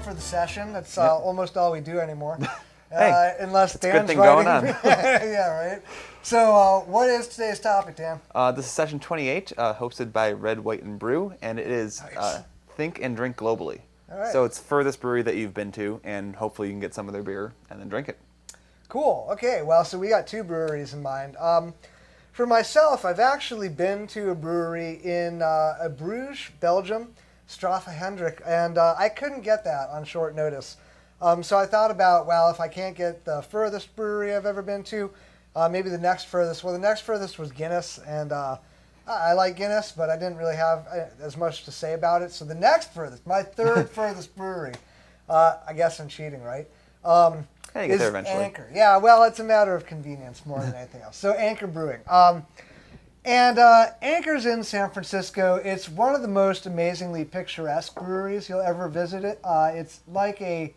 time for the session. That's almost all we do anymore. Hey, unless it's a Dan's good thing going writing. on. Yeah, right. So what is today's topic, Dan? This is session 28, hosted by Red, White, and Brew, and it is Nice. Think and Drink Globally. All right. So it's furthest brewery that you've been to, and hopefully you can get some of their beer and then drink it. Cool. Okay. Well, so we got two breweries in mind. For myself, I've actually been to a brewery in Bruges, Belgium, Straffe Hendrik, and I couldn't get that on short notice. So I thought about, well, if I can't get the furthest brewery I've ever been to, maybe the next furthest. Well, the next furthest was Guinness, and I like Guinness, but I didn't really have as much to say about it. So the next furthest, my third furthest brewery, I guess I'm cheating, right? Yeah, you get there eventually. Anchor. Yeah, well, it's a matter of convenience more than anything else. So Anchor Brewing. And Anchor's in San Francisco. It's one of the most amazingly picturesque breweries you'll ever visit it. It's like a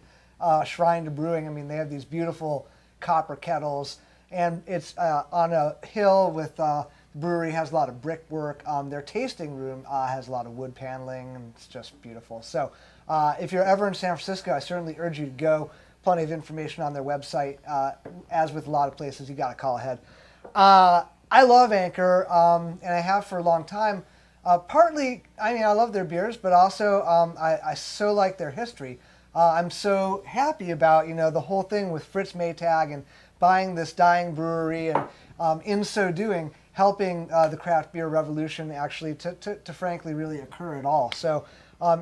shrine to brewing. I mean, they have these beautiful copper kettles, and it's on a hill with the brewery has a lot of brickwork. Their tasting room has a lot of wood paneling, and it's just beautiful. So if you're ever in San Francisco, I certainly urge you to go. Plenty of information on their website. As with a lot of places, you got to call ahead. I love Anchor, and I have for a long time. Partly, I mean, I love their beers, but also I so like their history. I'm so happy about, the whole thing with Fritz Maytag and buying this dying brewery, and in so doing, helping the craft beer revolution actually to frankly really occur at all. So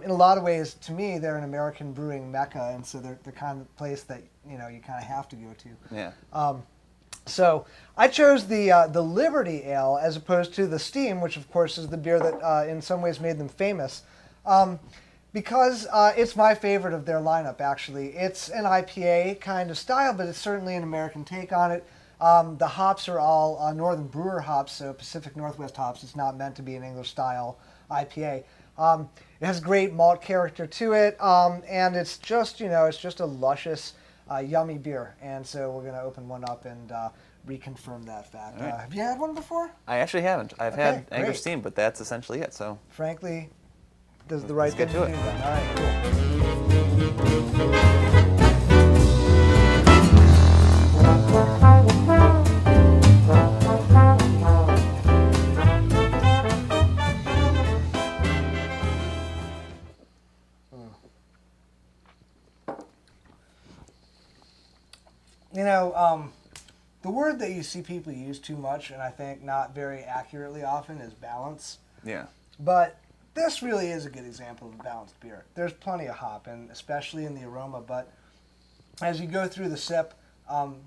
in a lot of ways, to me, they're an American brewing mecca, and so they're the kind of place that, you kind of have to go to. Yeah. So I chose the Liberty Ale as opposed to the Steam, which of course is the beer that in some ways made them famous, because it's my favorite of their lineup, actually. It's an IPA kind of style, but it's certainly an American take on it. The hops are all Northern Brewer hops, so Pacific Northwest hops. It's not meant to be an English-style IPA. It has great malt character to it, and it's just, it's just a luscious, yummy beer. And so we're going to open one up and reconfirm that fact. Right. Have you had one before? I actually haven't. I've had Anchor great. Steam, but that's essentially it. So Frankly, this is the right thing Let's get to to do it. then. All right, cool. The word that you see people use too much, and I think not very accurately often, is balance. yeah. But this really is a good example of a balanced beer. There's plenty of hop, and especially in the aroma, but as you go through the sip,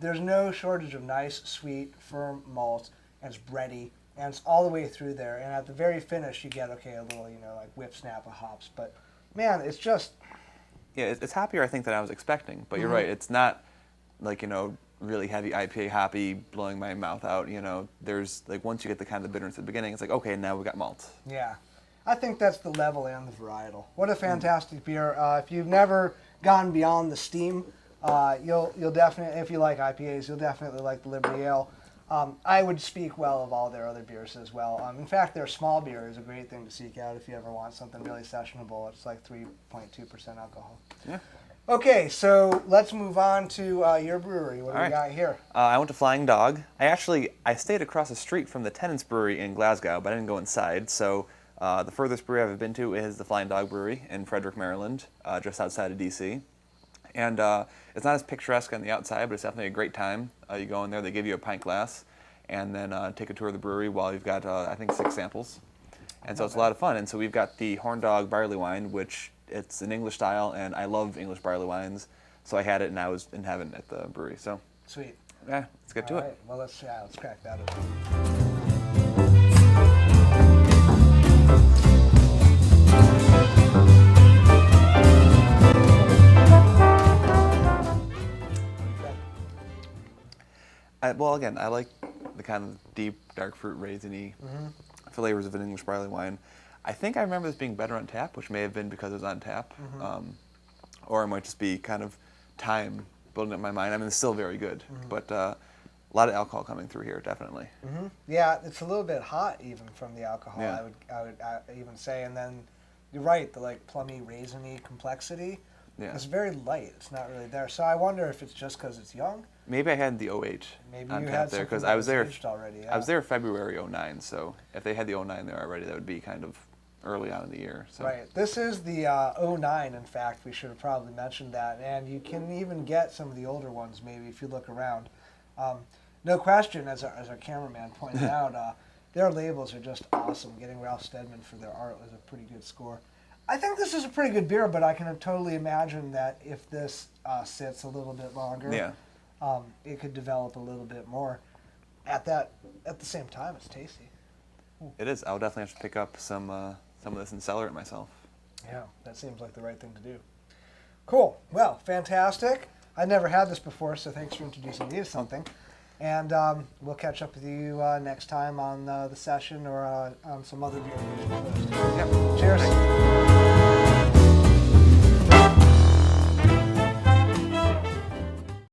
there's no shortage of nice, sweet, firm malt, and it's bready, and it's all the way through there. And at the very finish, you get, a little, like whip snap of hops. But, man, it's just... Yeah, it's hoppier, I think, than I was expecting. But you're right. It's not like, really heavy IPA hoppy, blowing my mouth out. There's like once you get the kind of bitterness at the beginning, it's like, okay, now we got malt. Yeah, I think that's the level and the varietal. What a fantastic beer! If you've never gone beyond the Steam, you'll definitely, if you like IPAs, you'll definitely like the Liberty Ale. I would speak well of all their other beers as well. In fact, their small beer is a great thing to seek out if you ever want something really sessionable. It's like 3.2% alcohol. Yeah. Okay, so let's move on to your brewery. What do we got here? I went to Flying Dog. I stayed across the street from the Tenants Brewery in Glasgow, but I didn't go inside. So the furthest brewery I've been to is the Flying Dog Brewery in Frederick, Maryland, just outside of D.C. And it's not as picturesque on the outside, but it's definitely a great time. You go in there, they give you a pint glass, and then take a tour of the brewery while you've got, I think, 6 samples. And so it's a lot of fun. And so we've got the Horn Dog Barley Wine, which it's an English style, and I love English barley wines. So I had it, and I was in heaven at the brewery. So Sweet. yeah, let's get to it. Well, let's crack that open. Well, again, I like the kind of deep, dark fruit, raisiny flavors of an English barley wine. I think I remember this being better on tap, which may have been because it was on tap, or it might just be kind of time building up in my mind. I mean, it's still very good, but a lot of alcohol coming through here, definitely. Yeah, it's a little bit hot even from the alcohol. Yeah. I would even say, and then you're right, the like plummy, raisiny complexity. Yeah. It's very light. It's not really there. So I wonder if it's just because it's young. Maybe I had the OH Maybe on you tap had there something because that I was there. aged already. Yeah. I was there February '09, so if they had the '09 there already, that would be kind of early on in the year. So. Right. This is the '09. In fact, we should have probably mentioned that. And you can even get some of the older ones maybe if you look around. No question, as our cameraman pointed out, their labels are just awesome. Getting Ralph Steadman for their art was a pretty good score. I think this is a pretty good beer, but I can totally imagine that if this sits a little bit longer, it could develop a little bit more. At the same time, it's tasty. It is. I'll definitely have to pick up some of this and cellar it myself. Yeah, that seems like the right thing to do. Cool. Well, fantastic. I never had this before, so thanks for introducing me to something. And we'll catch up with you next time on the session or on some other beer. Yep. Cheers. Thanks.